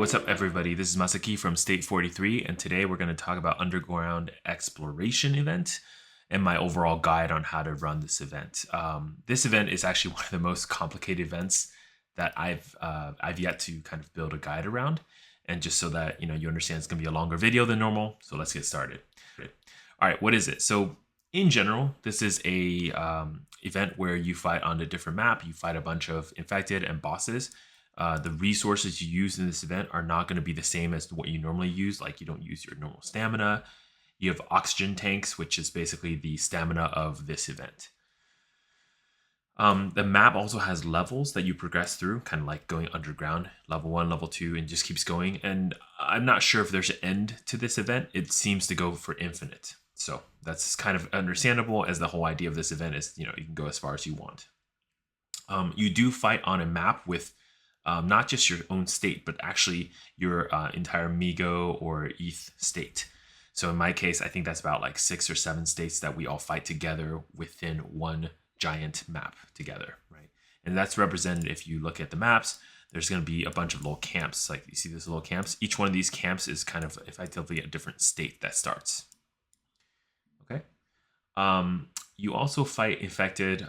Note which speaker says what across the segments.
Speaker 1: What's up everybody? This is Masaki from State 43, and today we're going to talk about Underground Exploration event and my overall guide on how to run this event. This event is actually one of the most complicated events that I've yet to kind of build a guide around, and just so that you understand, it's going to be a longer video than normal. So let's get started. All right, what is it? So in general, this is a event where you fight on a different map. You fight a bunch of infected and bosses. The resources you use in this event are not going to be the same as what you normally use. Like, you don't use your normal stamina. You have oxygen tanks, which is basically the stamina of this event. The map also has levels that you progress through, kind of like going underground, level 1, level 2, and just keeps going. And I'm not sure if there's an end to this event. It seems to go for infinite. So that's kind of understandable, as the whole idea of this event is, you can go as far as you want. You do fight on a map with not just your own state, but actually your entire Migo or ETH state. So in my case, I think that's about like 6 or 7 states that we all fight together within one giant map together, right? And that's represented, if you look at the maps, there's going to be a bunch of little camps. Like, you see these little camps. Each one of these camps is kind of effectively a different state that starts. Okay. You also fight infected.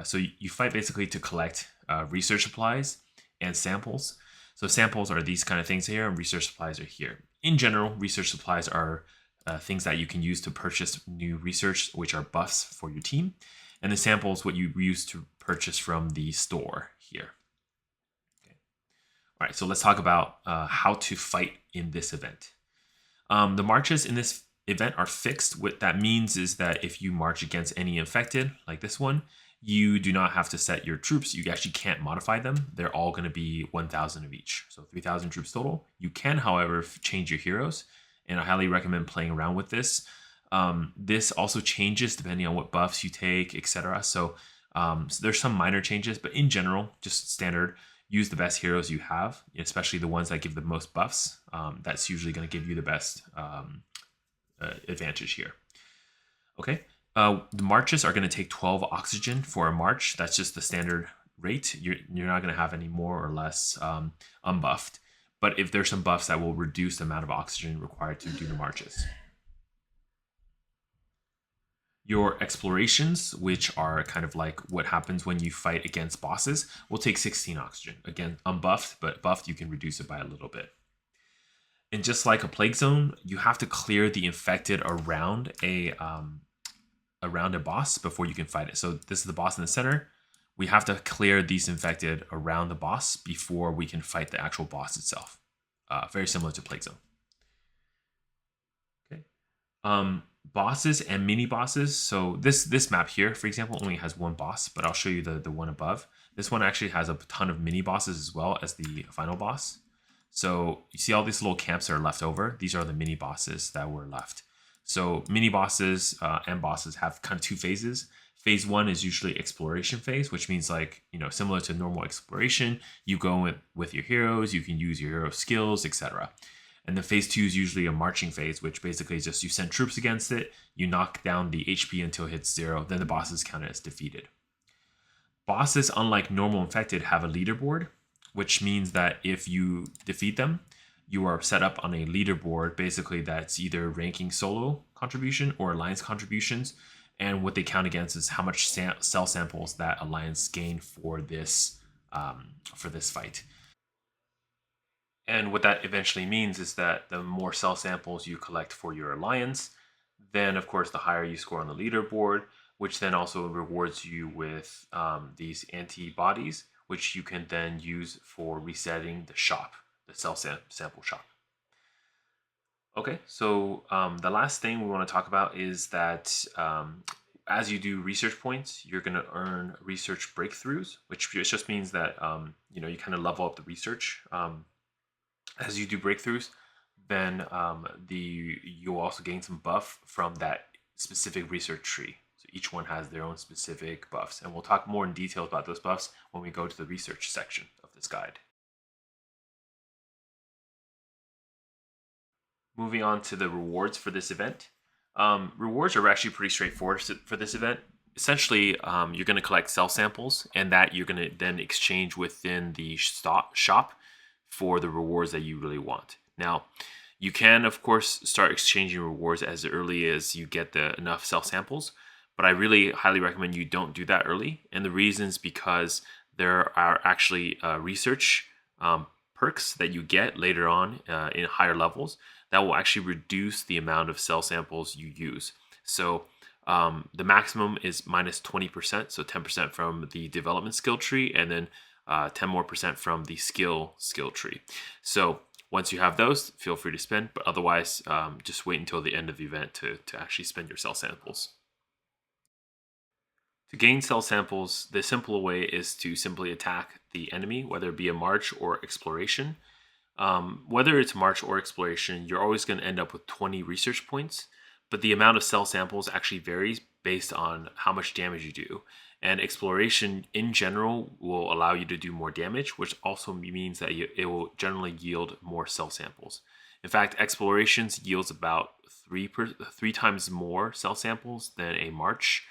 Speaker 1: So you fight basically to collect research supplies and samples. So samples are these kind of things here, and research supplies are here. In general, research supplies are things that you can use to purchase new research, which are buffs for your team. And the samples, what you use to purchase from the store here. Okay. All right, so let's talk about how to fight in this event. The marches in this event are fixed. What that means is that if you march against any infected, like this one, you do not have to set your troops. You actually can't modify them. They're all going to be 1,000 of each. So 3,000 troops total. You can, however, change your heroes, and I highly recommend playing around with this. This also changes depending on what buffs you take, etc. So there's some minor changes, but in general, just standard, use the best heroes you have, especially the ones that give the most buffs. That's usually going to give you the best advantage here. Okay. The marches are going to take 12 oxygen for a march. That's just the standard rate. You're not going to have any more or less unbuffed. But if there's some buffs, that will reduce the amount of oxygen required to do the marches. Your explorations, which are kind of like what happens when you fight against bosses, will take 16 oxygen. Again, unbuffed, but buffed, you can reduce it by a little bit. And just like a plague zone, you have to clear the infected around a boss before you can fight it. So this is the boss in the center. We have to clear these infected around the boss before we can fight the actual boss itself. Very similar to Plague Zone. Okay. Bosses and mini bosses. So this map here, for example, only has one boss, but I'll show you the one above. This one actually has a ton of mini bosses as well as the final boss. So you see all these little camps that are left over. These are the mini bosses that were left. So mini bosses and bosses have kind of 2 phases. Phase 1 is usually exploration phase, which means, like, similar to normal exploration, you go with your heroes, you can use your hero skills, etc. And then phase 2 is usually a marching phase, which basically is just you send troops against it, you knock down the HP until it hits 0, then the boss is counted as defeated. Bosses, unlike normal infected, have a leaderboard, which means that if you defeat them, you are set up on a leaderboard, basically that's either ranking solo contribution or alliance contributions. And what they count against is how much cell samples that alliance gain for this fight. And what that eventually means is that the more cell samples you collect for your alliance, then of course the higher you score on the leaderboard, which then also rewards you with these antibodies, which you can then use for resetting the shop, the cell sample shop. Okay, so the last thing we want to talk about is that as you do research points, you're going to earn research breakthroughs, which just means that you kind of level up the research as you do breakthroughs. Then you'll also gain some buff from that specific research tree. So each one has their own specific buffs, and we'll talk more in detail about those buffs when we go to the research section of this guide. Moving on to the rewards for this event. Rewards are actually pretty straightforward for this event. Essentially, you're going to collect cell samples, and that you're going to then exchange within the shop for the rewards that you really want. Now, you can, of course, start exchanging rewards as early as you get enough cell samples, but I really highly recommend you don't do that early. And the reason is because there are actually research perks that you get later on in higher levels that will actually reduce the amount of cell samples you use. So the maximum is minus 20%, so 10% from the development skill tree, and then 10% more from the skill tree. So once you have those, feel free to spend, but otherwise, just wait until the end of the event to actually spend your cell samples. To gain cell samples, the simple way is to simply attack the enemy, whether it be a march or exploration. Whether it's march or exploration, you're always going to end up with 20 research points, but the amount of cell samples actually varies based on how much damage you do. And exploration in general will allow you to do more damage, which also means that it will generally yield more cell samples. In fact, explorations yields about three times more cell samples than a march,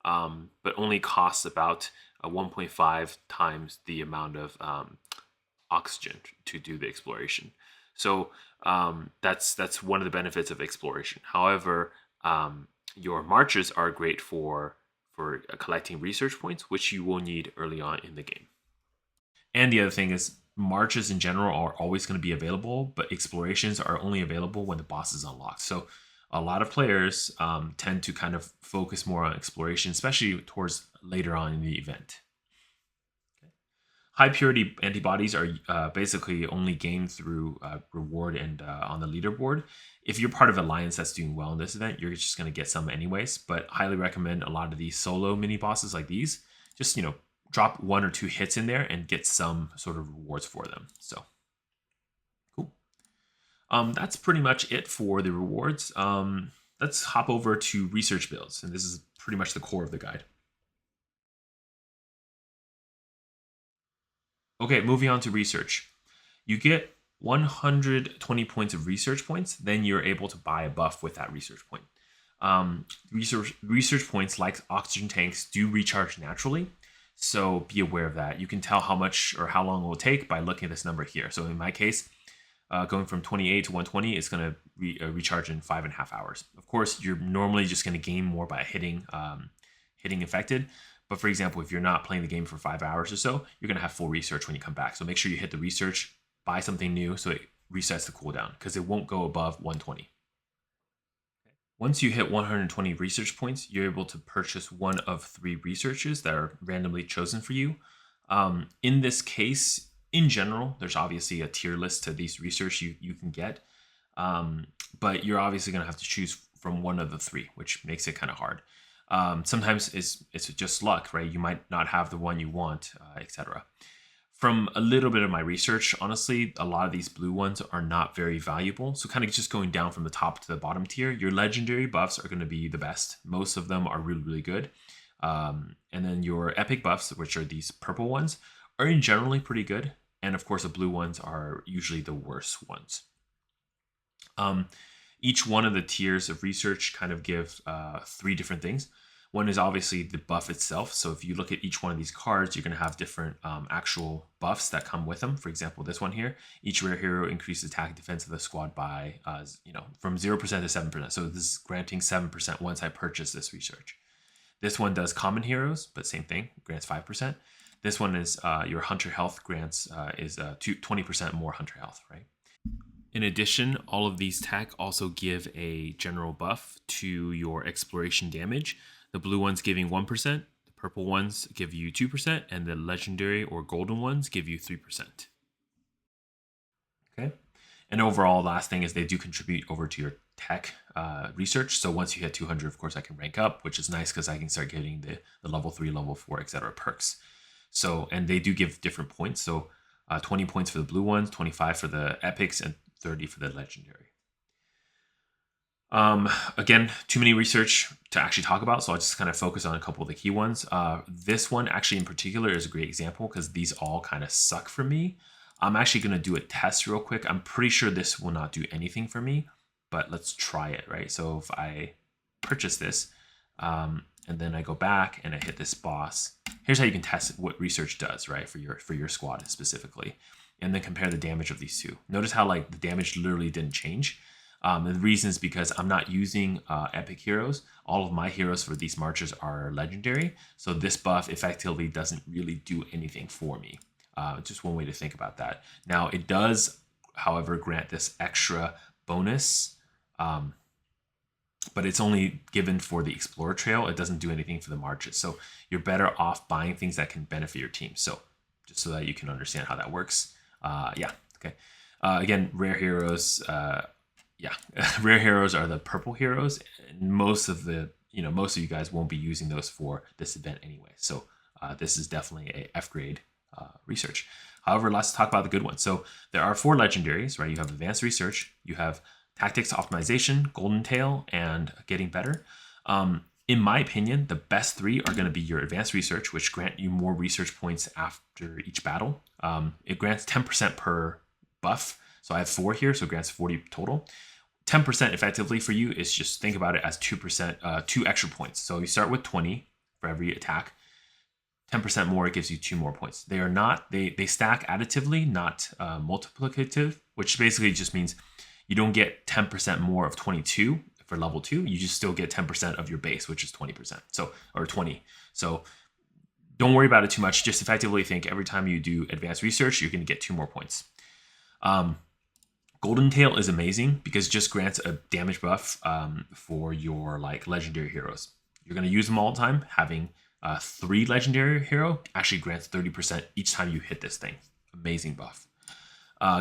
Speaker 1: but only costs about 1.5 times the amount of oxygen to do the exploration. So that's one of the benefits of exploration. However, your marches are great for collecting research points, which you will need early on in the game. And the other thing is marches in general are always going to be available, but explorations are only available when the boss is unlocked. So a lot of players tend to kind of focus more on exploration, especially towards later on in the event. High purity antibodies are basically only gained through reward and on the leaderboard. If you're part of Alliance that's doing well in this event, you're just going to get some anyways, but highly recommend a lot of these solo mini bosses like these. Just, drop 1 or 2 hits in there and get some sort of rewards for them. So, cool. That's pretty much it for the rewards. Let's hop over to research builds, and this is pretty much the core of the guide. Okay, moving on to research. You get 120 points of research points, then you're able to buy a buff with that research point. Research points, like oxygen tanks, do recharge naturally, so be aware of that. You can tell how much or how long it will take by looking at this number here. So in my case, going from 28 to 120 is going to recharge in 5.5 hours. Of course, you're normally just going to gain more by hitting infected. But for example, if you're not playing the game for 5 hours or so, you're going to have full research when you come back. So make sure you hit the research, buy something new so it resets the cooldown, because it won't go above 120. Once you hit 120 research points, you're able to purchase one of 3 researches that are randomly chosen for you. In this case, in general, there's obviously a tier list to these research you can get. But you're obviously going to have to choose from one of the 3, which makes it kind of hard. Sometimes it's just luck, right? You might not have the one you want, etc. From a little bit of my research, honestly, a lot of these blue ones are not very valuable. So kind of just going down from the top to the bottom tier, your legendary buffs are going to be the best. Most of them are really, really good. And then your epic buffs, which are these purple ones, are in generally pretty good. And of course, the blue ones are usually the worst ones. Each one of the tiers of research kind of give 3 different things. One is obviously the buff itself. So if you look at each one of these cards, you're going to have different actual buffs that come with them. For example, this one here, each rare hero increases attack and defense of the squad by, from 0% to 7%. So this is granting 7% once I purchase this research. This one does common heroes, but same thing, grants 5%. This one is your hunter health grants is 20% more hunter health, right? In addition, all of these tech also give a general buff to your exploration damage. The blue ones giving 1%, the purple ones give you 2%, and the legendary or golden ones give you 3%. Okay. And overall, last thing is they do contribute over to your tech research. So once you hit 200, of course, I can rank up, which is nice because I can start getting the level 3, level 4, etc. perks. So, and they do give different points. So 20 points for the blue ones, 25 for the epics, and 30 for the legendary. Again, too many research to actually talk about, so I'll just kind of focus on a couple of the key ones. This one actually in particular is a great example because these all kind of suck for me. I'm actually going to do a test real quick. I'm pretty sure this will not do anything for me, but let's try it, right? So if I purchase this, and then I go back and I hit this boss, here's how you can test what research does, right? For your squad specifically. and then compare the damage of these two. Notice how like the damage literally didn't change. And the reason is because I'm not using epic heroes. All of my heroes for these marches are legendary. So this buff effectively doesn't really do anything for me. Just one way to think about that. Now it does, however, grant this extra bonus, but it's only given for the Explorer Trail. It doesn't do anything for the marches. So you're better off buying things that can benefit your team. So just so that you can understand how that works. Yeah, okay. Again, rare heroes, yeah, rare heroes are the purple heroes. And most of you guys won't be using those for this event anyway. So this is definitely a F grade research. However, let's talk about the good ones. So there are 4 legendaries, right? You have advanced research, you have tactics optimization, golden tail, and getting better. In my opinion, the best 3 are going to be your advanced research, which grant you more research points after each battle. It grants 10% per buff. So I have 4 here, so it grants 40 total. 10% effectively for you is just think about it as 2%, 2 extra points. So you start with 20 for every attack. 10% more, it gives you 2 more points. They are not, they stack additively, not multiplicative, which basically just means you don't get 10% more of 22 for level 2. You just still get 10% of your base, which is 20%. So, or 20. So don't worry about it too much. Just effectively think every time you do advanced research, you're going to get 2 more points. Golden Tail is amazing because it just grants a damage buff for your like legendary heroes. You're going to use them all the time. Having 3 legendary hero actually grants 30% each time you hit this thing. Amazing buff.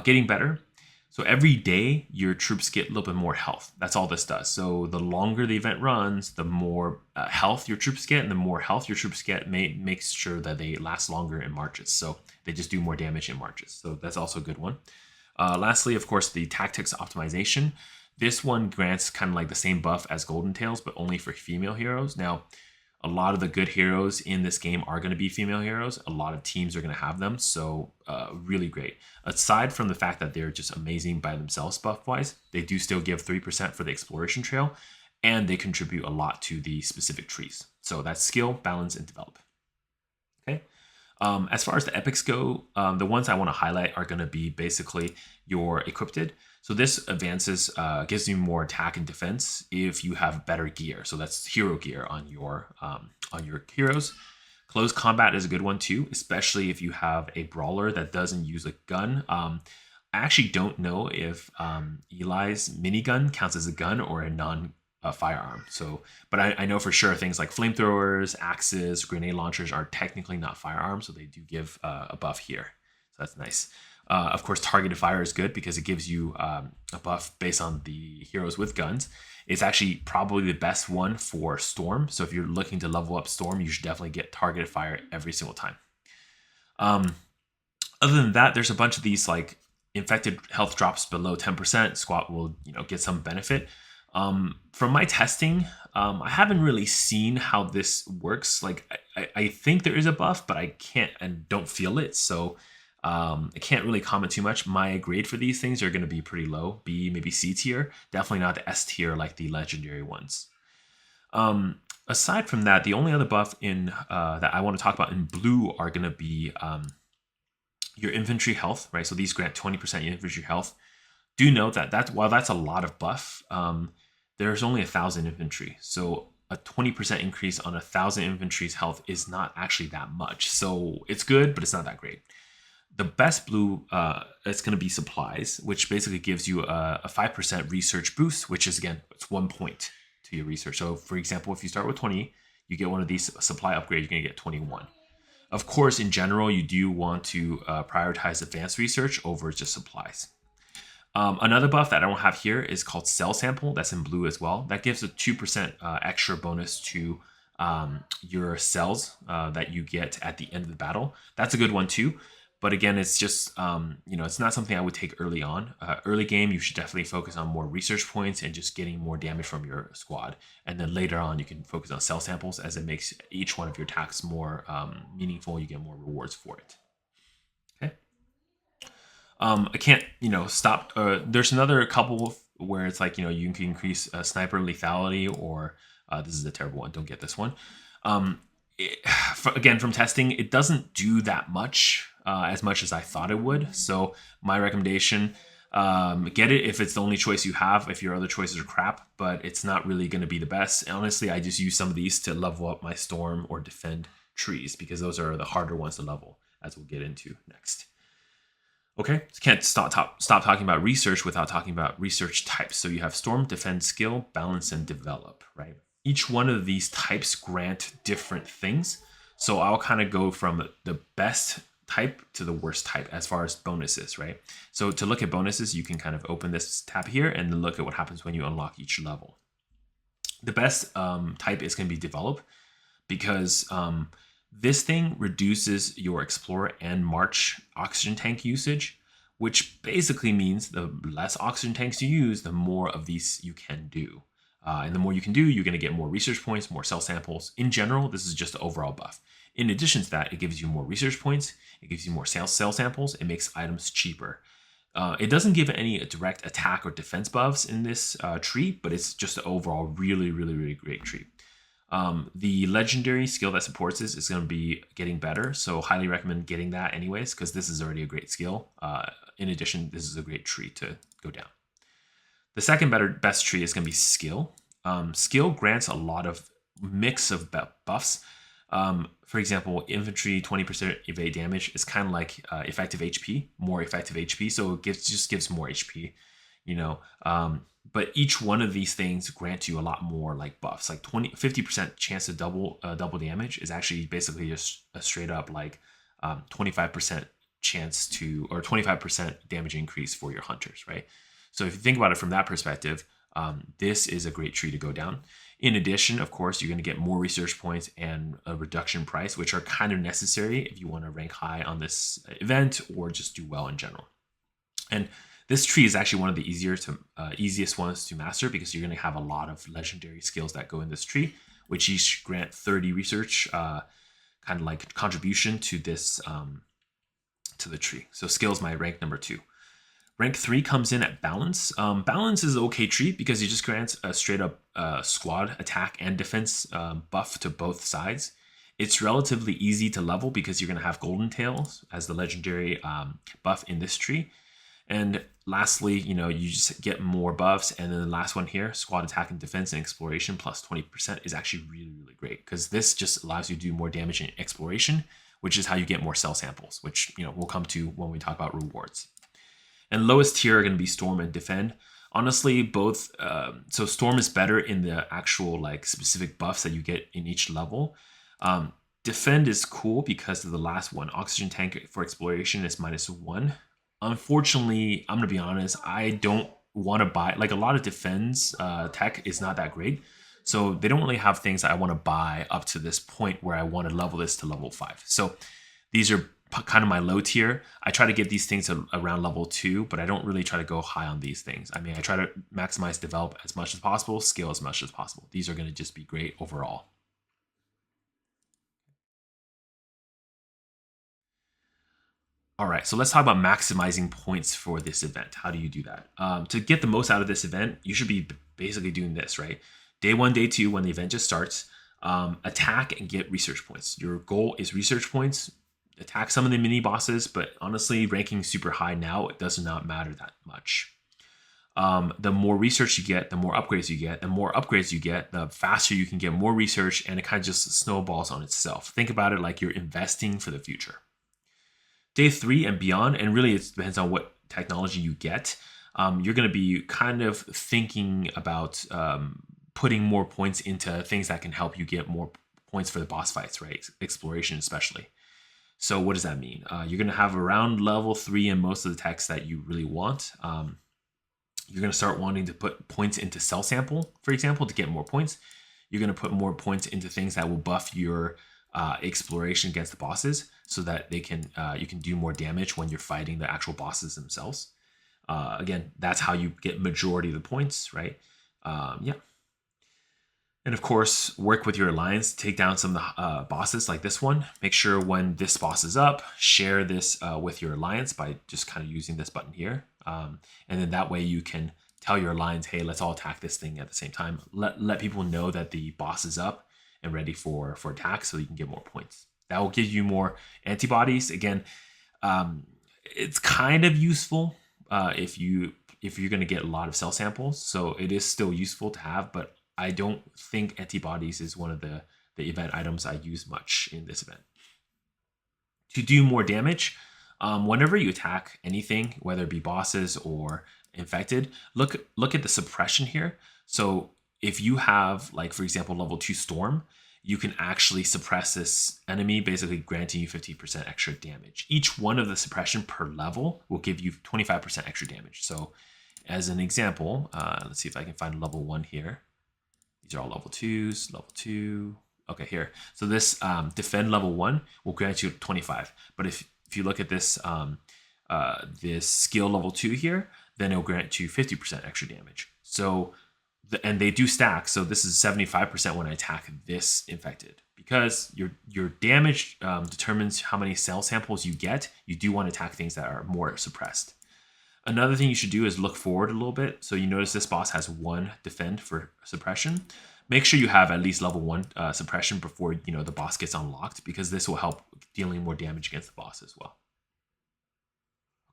Speaker 1: Getting better. So every day your troops get a little bit more health. That's all this does. So the longer the event runs, the more health your troops get, and the more health your troops get makes sure that they last longer in marches. So they just do more damage in marches. So that's also a good one. Lastly, of course, the tactics optimization. This one grants kind of like the same buff as Golden Tails, but only for female heroes. Now, a lot of the good heroes in this game are going to be female heroes. A lot of teams are going to have them, so really great. Aside from the fact that they're just amazing by themselves buff-wise, they do still give 3% for the exploration trail, and they contribute a lot to the specific trees. So that's skill, balance, and develop. Okay. As far as the epics go, the ones I want to highlight are going to be basically your equipped. So this advances, gives you more attack and defense if you have better gear. So that's hero gear on your heroes. Close combat is a good one too, especially if you have a brawler that doesn't use a gun. I actually don't know if Eli's minigun counts as a gun or a non-firearm. So, but I know for sure things like flamethrowers, axes, grenade launchers are technically not firearms, so they do give a buff here. So that's nice. Of course, targeted fire is good because it gives you a buff based on the heroes with guns. It's actually probably the best one for Storm. So if you're looking to level up Storm, you should definitely get targeted fire every single time. Other than that, there's a bunch of these like infected health drops below 10%. Squat will get some benefit. From my testing, I haven't really seen how this works. Like I think there is a buff, but I can't and don't feel it. So I can't really comment too much. My grade for these things are going to be pretty low, B, maybe C tier. Definitely not the S tier like the legendary ones. Aside from that, the only other buff in that I want to talk about in blue are going to be your infantry health, right? So these grant 20% infantry health. Do note that while that's a lot of buff, there's only 1,000 infantry. So a 20% increase on 1,000 infantry's health is not actually that much. So it's good, but it's not that great. The best blue is going to be supplies, which basically gives you a 5% research boost, which is, again, it's 1 point to your research. So, for example, if you start with 20, you get one of these supply upgrades, you're going to get 21. Of course, in general, you do want to prioritize advanced research over just supplies. Another buff that I don't have here is called Cell Sample. That's in blue as well. That gives a 2% extra bonus to your cells that you get at the end of the battle. That's a good one too. But again, it's just, it's not something I would take early on. Early game, you should definitely focus on more research points and just getting more damage from your squad. And then later on, you can focus on cell samples as it makes each one of your attacks more meaningful. You get more rewards for it. Okay. I can't, stop. There's another couple where it's like, you can increase sniper lethality or this is a terrible one. Don't get this one. Again, from testing, it doesn't do that much. as much as I thought it would. So my recommendation, get it if it's the only choice you have, if your other choices are crap, but it's not really going to be the best. Honestly, I just use some of these to level up my storm or defend trees because those are the harder ones to level, as we'll get into next. Okay, so can't stop talking about research without talking about research types. So you have storm, defend, skill, balance, and develop, right? Each one of these types grant different things. So I'll kind of go from the best type to the worst type as far as bonuses, right? So to look at bonuses, you can kind of open this tab here and look at what happens when you unlock each level. The best type is going to be develop because this thing reduces your Explorer and March oxygen tank usage, which basically means the less oxygen tanks you use, the more of these you can do. And the more you can do, you're going to get more research points, more cell samples. In general, this is just the overall buff. In addition to that, it gives you more research points, it gives you more cell samples, it makes items cheaper. It doesn't give any direct attack or defense buffs in this tree, but it's just an overall really, really, really great tree. The legendary skill that supports this is going to be getting better, so highly recommend getting that anyways, because this is already a great skill. In addition, this is a great tree to go down. The second best tree is going to be skill. Skill grants a lot of mix of buffs. For example, infantry 20% evade damage is kind of like effective HP, more effective HP, so it just gives more HP, you know. But each one of these things grants you a lot more like buffs. Like 50% chance to double damage is actually basically just a straight up like 25% chance to, or 25% damage increase for your hunters, right? So if you think about it from that perspective, this is a great tree to go down. In addition, of course, you're going to get more research points and a reduction price, which are kind of necessary if you want to rank high on this event or just do well in general. And this tree is actually one of the easiest ones to master because you're going to have a lot of legendary skills that go in this tree, which each grant 30 research, kind of like contribution to this to the tree. So skill is my rank number 2. Rank 3 comes in at balance. Balance is an okay tree because it just grants a straight up squad attack and defense buff to both sides. It's relatively easy to level because you're going to have Golden Tails as the legendary buff in this tree. And lastly, you just get more buffs. And then the last one here, squad attack and defense and exploration plus 20% is actually really, really great because this just allows you to do more damage in exploration, which is how you get more cell samples, which we'll come to when we talk about rewards. And lowest tier are going to be storm and defend. Honestly, both. So storm is better in the actual like specific buffs that you get in each level. Defend is cool because of the last one. Oxygen tank for exploration is -1. Unfortunately, I'm going to be honest, I don't want to buy, like a lot of defense tech is not that great. So they don't really have things that I want to buy up to this point where I want to level this to level 5. So these are kind of my low tier. I try to get these things around level 2, but I don't really try to go high on these things. I mean, I try to maximize develop as much as possible, skill as much as possible. These are going to just be great overall. All right, so let's talk about maximizing points for this event. How do you do that? To get the most out of this event, you should be basically doing this, right? Day 1, day 2, when the event just starts, attack and get research points. Your goal is research points. Attack some of the mini bosses, but honestly, ranking super high now, it does not matter that much. The more research you get, the more upgrades you get. The more upgrades you get, the faster you can get more research, and it kind of just snowballs on itself. Think about it like you're investing for the future. Day 3 and beyond, and really it depends on what technology you get, you're going to be kind of thinking about putting more points into things that can help you get more points for the boss fights, right? Exploration especially. So what does that mean? You're going to have around level 3 in most of the techs that you really want. You're going to start wanting to put points into cell sample, for example, to get more points. You're going to put more points into things that will buff your exploration against the bosses so that they can you can do more damage when you're fighting the actual bosses themselves. Again, that's how you get majority of the points, right? Yeah. And of course, work with your alliance to take down some of the bosses like this one. Make sure when this boss is up, share this with your alliance by just kind of using this button here. And then that way you can tell your alliance, hey, let's all attack this thing at the same time. Let people know that the boss is up and ready for attack so you can get more points. That will give you more antibodies. Again, It's kind of useful if you're going to get a lot of cell samples. So it is still useful to have, but I don't think antibodies is one of the event items I use much in this event. To do more damage, whenever you attack anything, whether it be bosses or infected, look at the suppression here. So if you have, like, for example, level 2 Storm, you can actually suppress this enemy, basically granting you 50% extra damage. Each one of the suppression per level will give you 25% extra damage. So as an example, let's see if I can find level 1 here. These are all level 2s, level 2. Okay, here. So this defend level 1 will grant you 25. But if you look at this this skill level 2 here, then it'll grant you 50% extra damage. So and they do stack. So this is 75% when I attack this infected. Because your damage determines how many cell samples you get, you do want to attack things that are more suppressed. Another thing you should do is look forward a little bit. So you notice this boss has 1 defend for suppression. Make sure you have at least level 1 suppression before the boss gets unlocked, because this will help dealing more damage against the boss as well.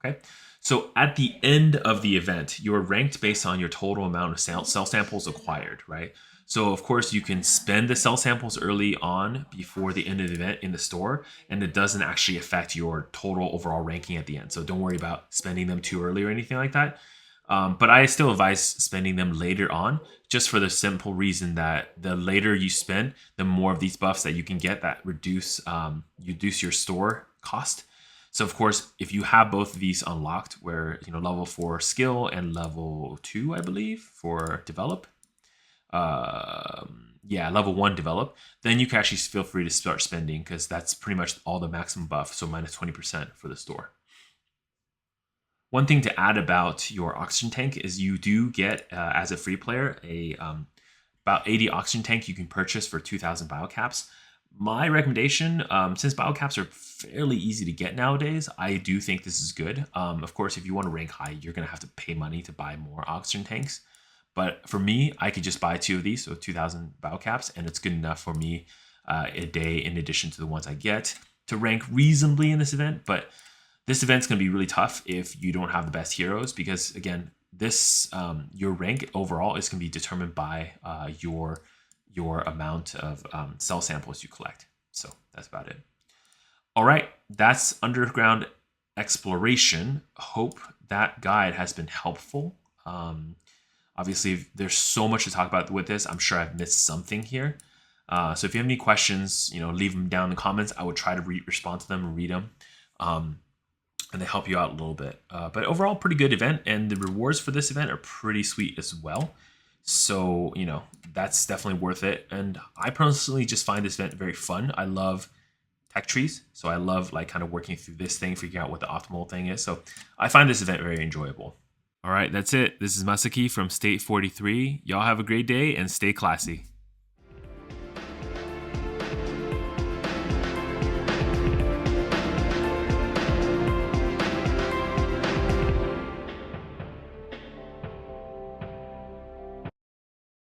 Speaker 1: Okay, so at the end of the event, you're ranked based on your total amount of cell samples acquired, right? So of course you can spend the cell samples early on before the end of the event in the store, and it doesn't actually affect your total overall ranking at the end. So don't worry about spending them too early or anything like that. But I still advise spending them later on, just for the simple reason that the later you spend, the more of these buffs that you can get that reduce your store cost. So of course, if you have both of these unlocked, where level 4 skill and level 2, I believe, for develop, level 1 develop, then you can actually feel free to start spending, because that's pretty much all the maximum buff. So minus 20% for the store. One thing to add about your oxygen tank is you do get, as a free player, about 80 oxygen tank you can purchase for 2,000 biocaps. My recommendation, since biocaps are fairly easy to get nowadays, I do think this is good. Of course, if you want to rank high, you're going to have to pay money to buy more oxygen tanks. But for me, I could just buy 2 of these, so 2,000 biocaps, and it's good enough for me a day, in addition to the ones I get, to rank reasonably in this event. But this event's going to be really tough if you don't have the best heroes, because again, this your rank overall is going to be determined by your amount of cell samples you collect. So that's about it. All right, that's underground exploration. Hope that guide has been helpful. Obviously, there's so much to talk about with this. I'm sure I've missed something here. So if you have any questions, leave them down in the comments. I would try to respond to them and read them. And they help you out a little bit. But overall, pretty good event. And the rewards for this event are pretty sweet as well. So, that's definitely worth it. And I personally just find this event very fun. I love tech trees. So I love kind of working through this thing, figuring out what the optimal thing is. So I find this event very enjoyable. All right, that's it. This is Masaki from State 43. Y'all have a great day and stay classy.